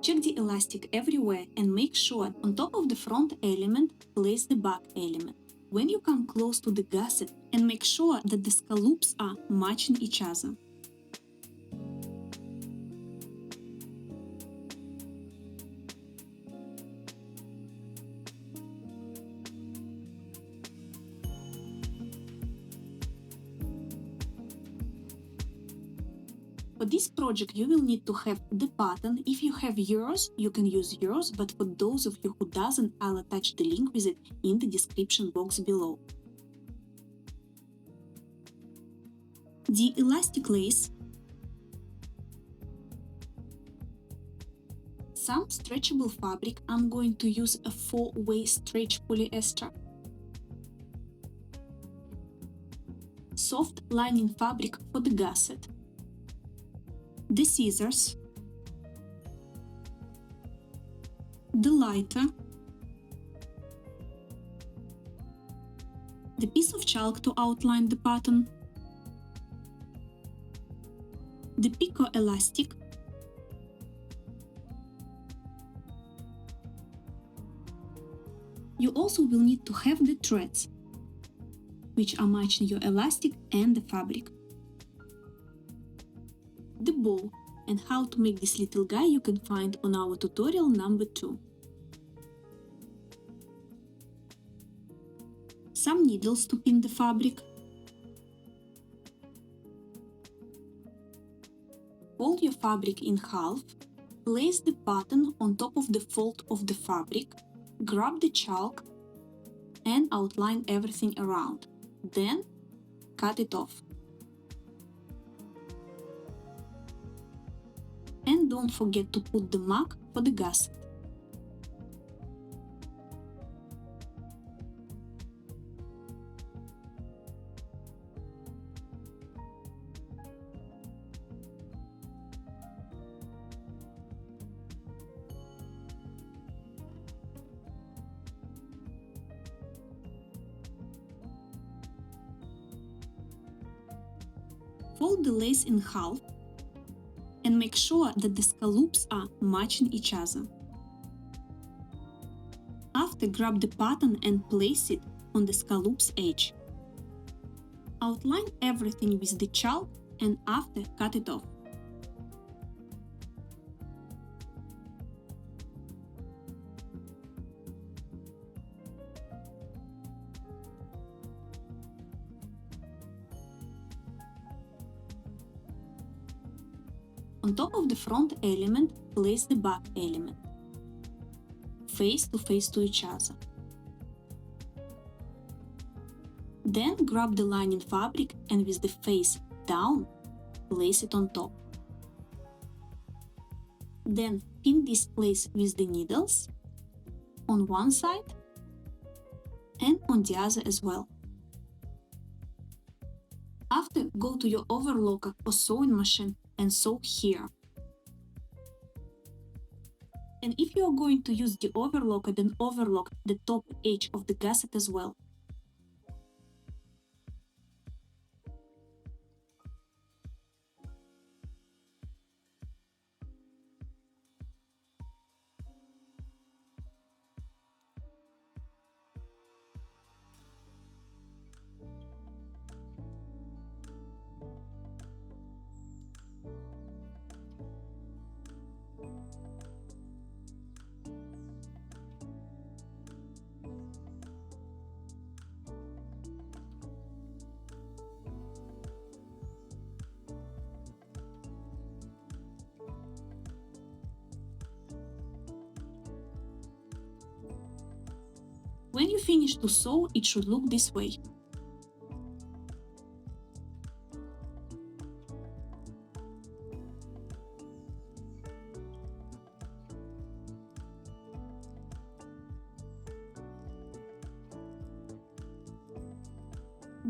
Check the elastic everywhere and make sure on top of the front element, place the back element. When you come close to the gusset, and make sure that the scallops are matching each other. For this project you will need to have the pattern. If you have yours, you can use yours, but for those of you who doesn't, I'll attach the link with it in the description box below. The elastic lace, some stretchable fabric. I'm going to use a 4-way stretch polyester, soft lining fabric for the gusset, the scissors, the lighter, the piece of chalk to outline the pattern, the picot elastic, you also will need to have the threads, which are matching your elastic and the fabric, the bow, and how to make this little guy you can find on our tutorial number 2. Some needles to pin the fabric. Fold your fabric in half, place the pattern on top of the fold of the fabric, grab the chalk and outline everything around. Then cut it off. And don't forget to put the mark for the gusset. Fold the lace in half and make sure that the scallops are matching each other. After, grab the pattern and place it on the scallops edge. Outline everything with the chalk and after, cut it off. On top of the front element, place the back element, face to each other. Then grab the lining fabric and with the face down, place it on top. Then pin this place with the needles on one side and on the other as well. After, go to your overlocker or sewing machine and sew here. And if you are going to use the overlocker, then overlock the top edge of the gusset as well. When you finish to sew, it should look this way.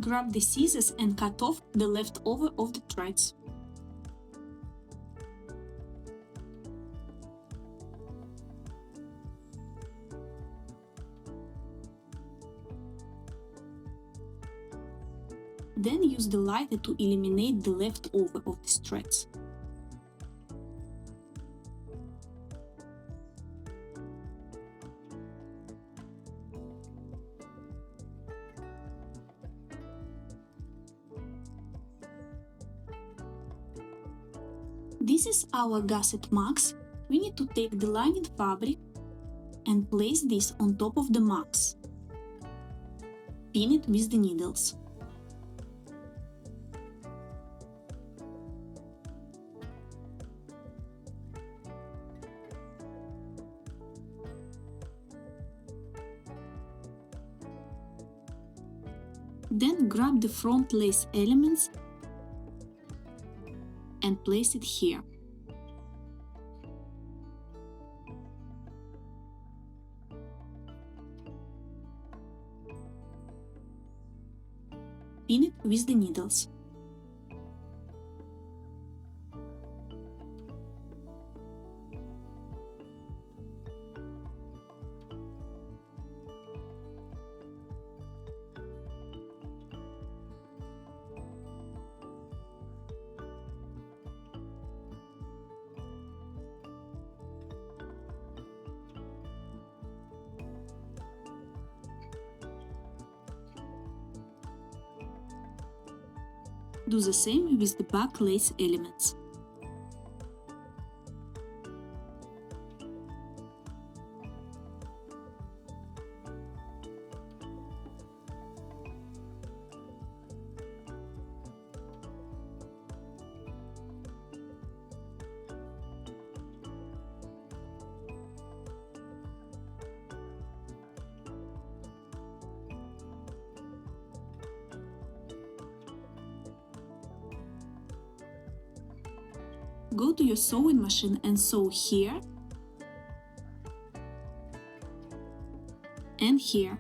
Grab the scissors and cut off the leftover of the threads. Then use the lighter to eliminate the leftover of the threads. This is our gusset max. We need to take the lining fabric and place this on top of the max. Pin it with the needles. Then grab the front lace elements and place it here. Pin it with the needles. Do the same with the back lace elements. Go to your sewing machine and sew here and here.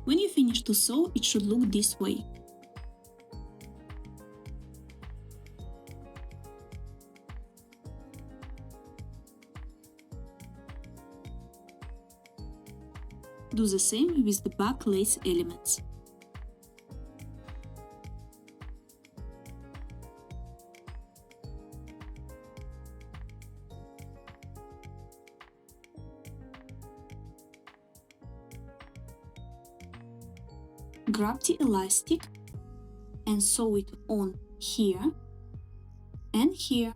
When you finish to sew, it should look this way. Do the same with the back lace elements. Grab the elastic and sew it on here and here.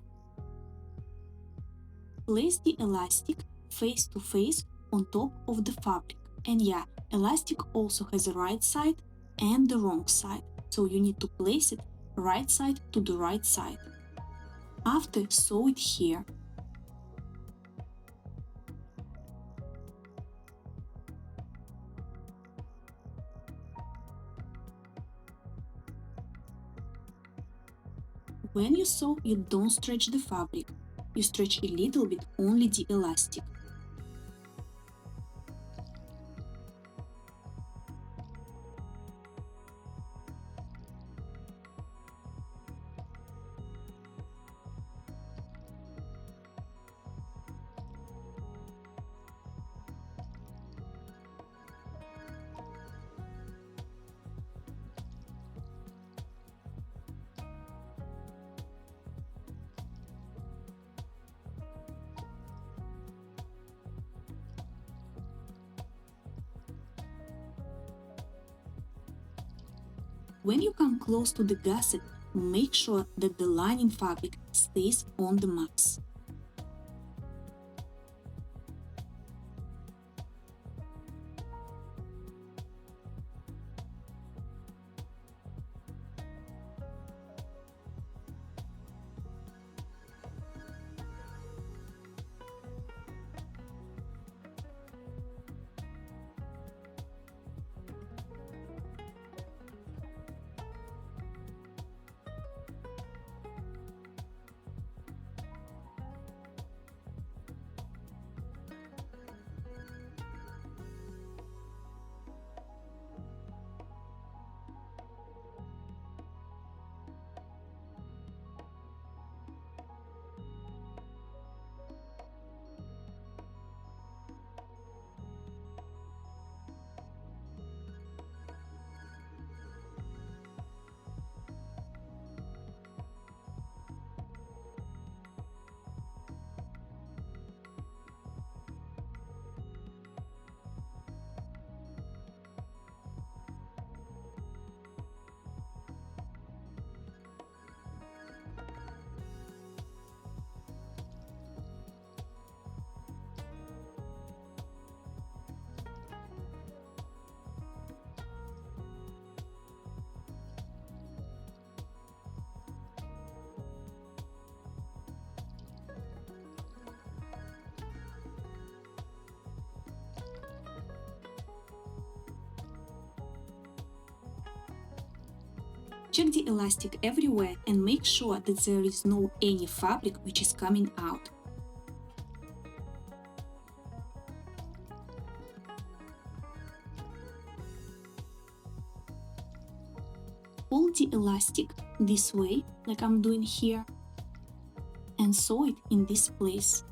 Place the elastic face to face on top of the fabric. And yeah, elastic also has a right side and the wrong side, so you need to place it right side to the right side. After, sew it here. When you sew, you don't stretch the fabric, you stretch a little bit only the elastic. When you come close to the gusset, make sure that the lining fabric stays on the max. Check the elastic everywhere and make sure that there is no any fabric which is coming out. Pull the elastic this way, like I'm doing here, and sew it in this place.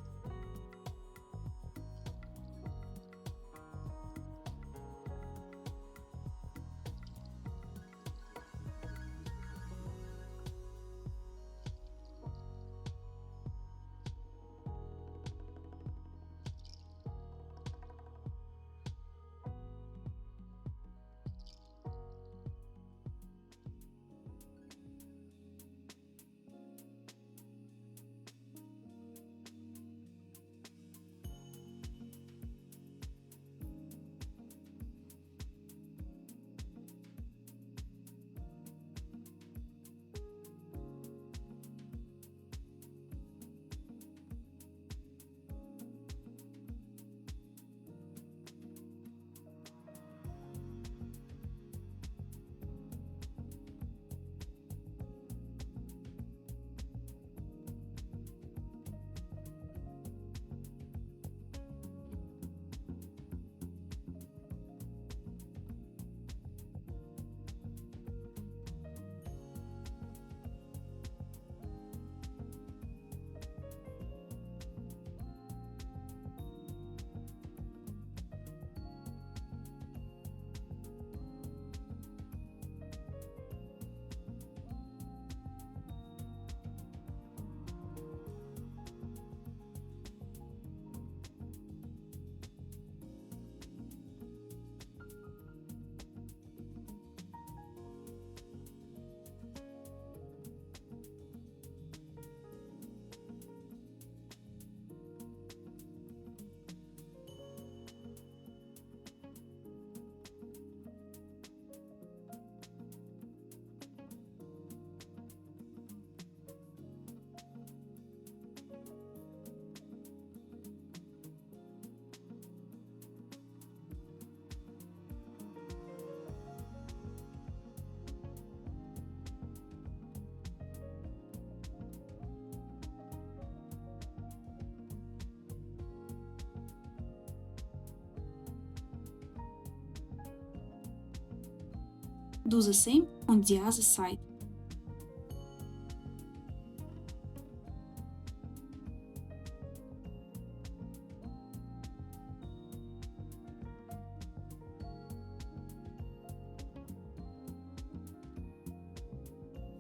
Do the same on the other side.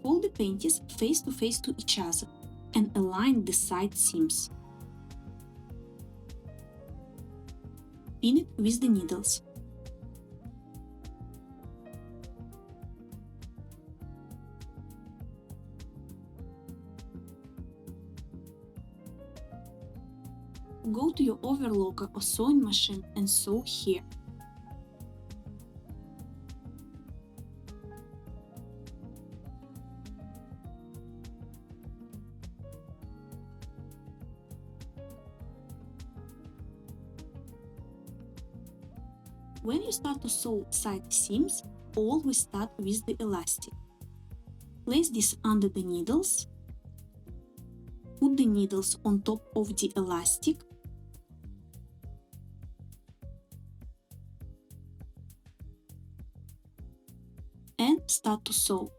Fold the panties face to face to each other and align the side seams. Pin it with the needles. Go to your overlocker or sewing machine and sew here. When you start to sew side seams, always start with the elastic. Place this under the needles. Put the needles on top of the elastic. And start to sew.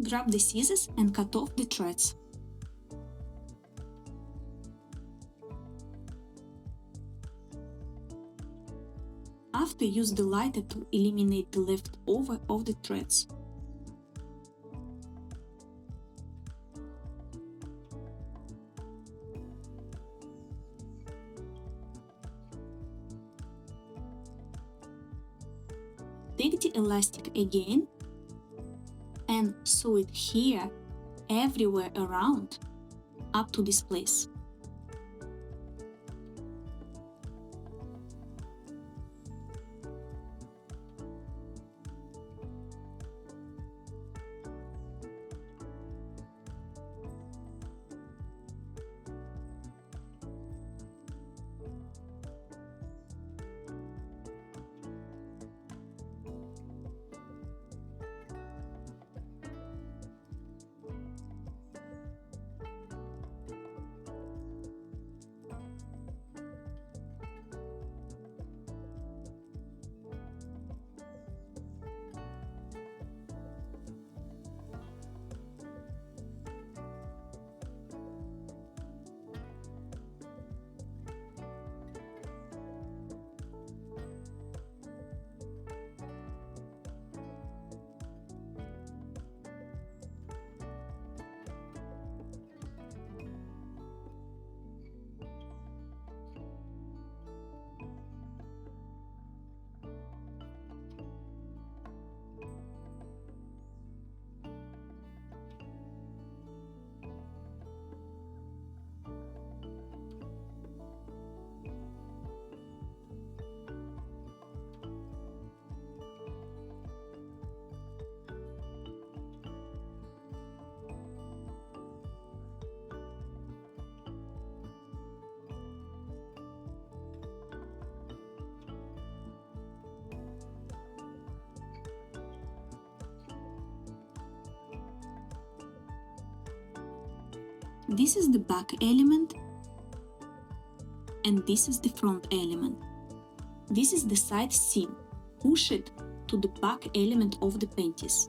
Grab the scissors and cut off the threads. After, use the lighter to eliminate the leftover of the threads. Take the elastic again and sew it here, everywhere around, up to this place. This is the back element and this is the front element. This is the side seam. Push it to the back element of the panties.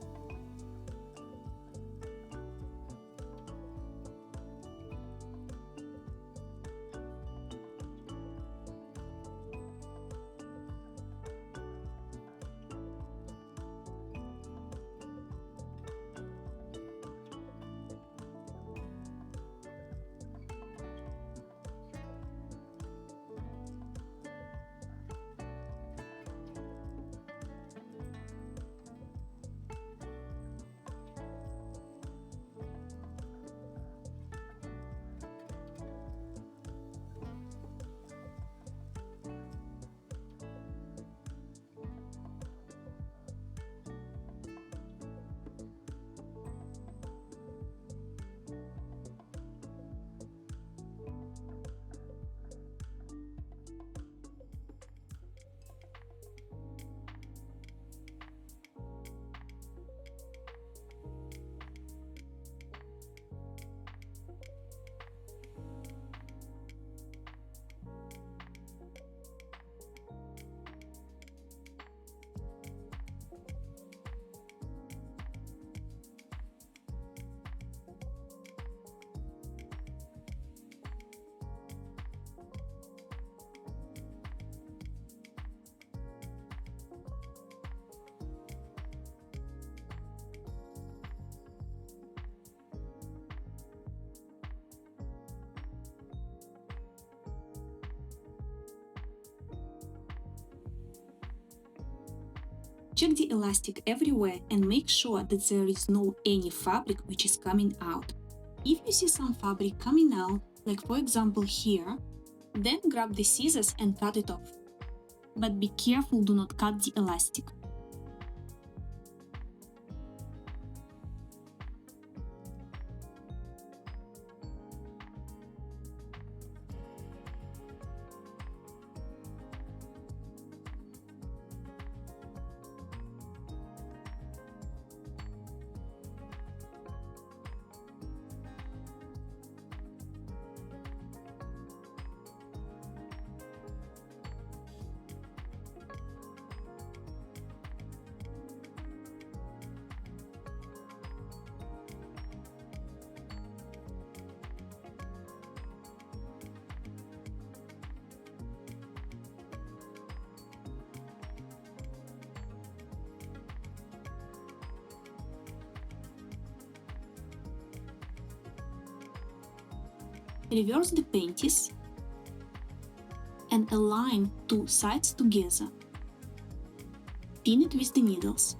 Check the elastic everywhere and make sure that there is no any fabric which is coming out. If you see some fabric coming out, like for example here, then grab the scissors and cut it off. But be careful, do not cut the elastic. Reverse the panties and align two sides together. Pin it with the needles.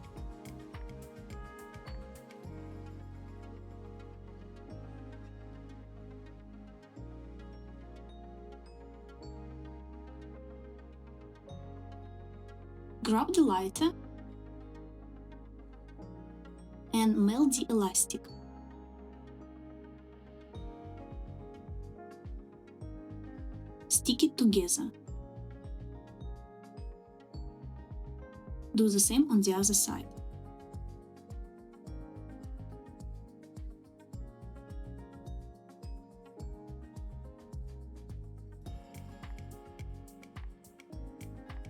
Grab the lighter and melt the elastic. Stick it together. Do the same on the other side.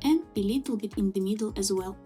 And a little bit in the middle as well.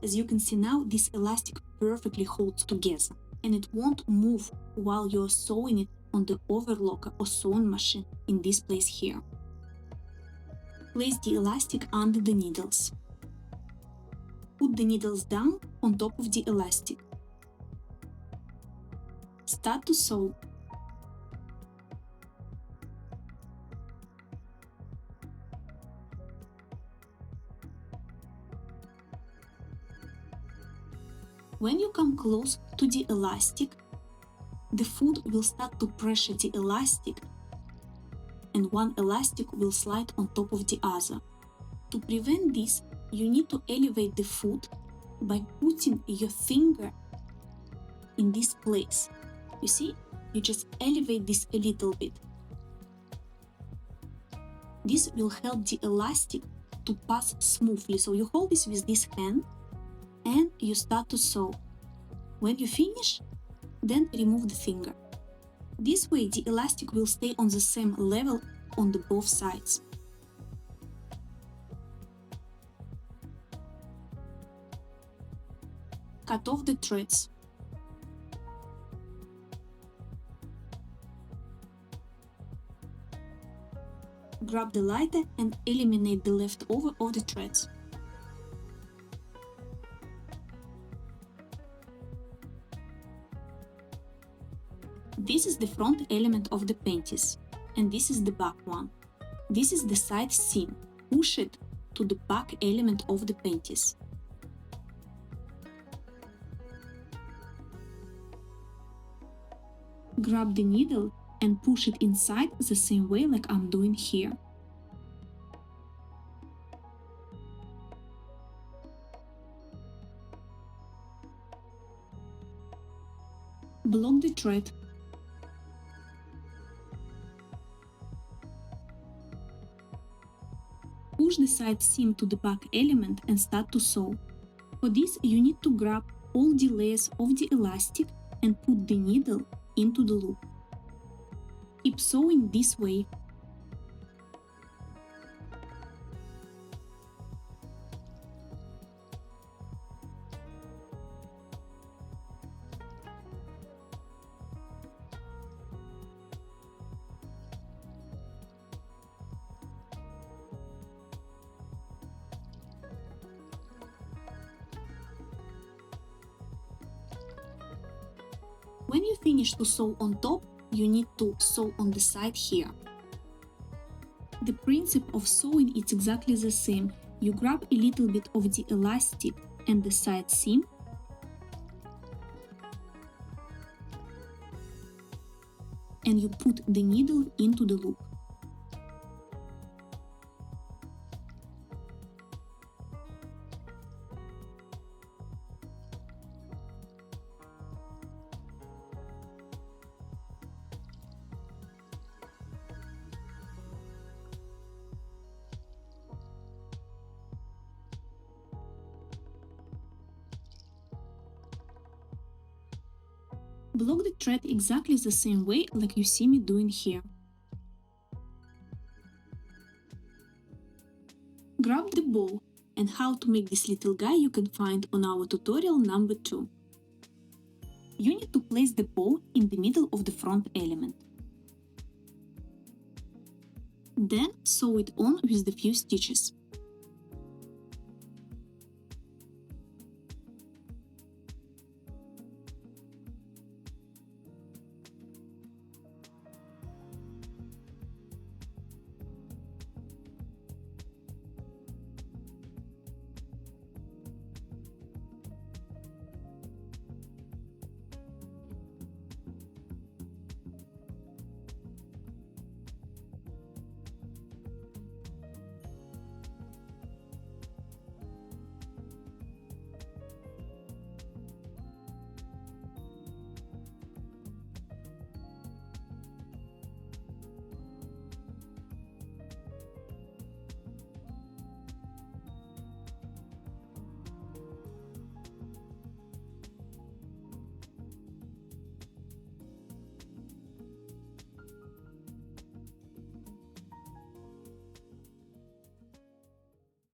As you can see now, this elastic perfectly holds together and it won't move while you're sewing it on the overlocker or sewing machine in this place here. Place the elastic under the needles. Put the needles down on top of the elastic. Start to sew. When you come close to the elastic, the foot will start to pressure the elastic and one elastic will slide on top of the other. To prevent this, you need to elevate the foot by putting your finger in this place. You see? You just elevate this a little bit. This will help the elastic to pass smoothly. So you hold this with this hand and you start to sew. When you finish, then remove the finger. This way the elastic will stay on the same level on the both sides. Cut off the threads. Grab the lighter and eliminate the leftover of the threads. This is the front element of the panties, and this is the back one. This is the side seam. Push it to the back element of the panties. Grab the needle and push it inside the same way like I'm doing here. Block the thread. push the side seam to the back element and start to sew. For this, you need to grab all the layers of the elastic and put the needle into the loop. Keep sewing this way. When you finish to sew on top, you need to sew on the side here. The principle of sewing is exactly the same. You grab a little bit of the elastic and the side seam, and you put the needle into the loop. Block the thread exactly the same way like you see me doing here. Grab the bow, and how to make this little guy you can find on our tutorial number 2. You need to place the bow in the middle of the front element. Then sew it on with the few stitches.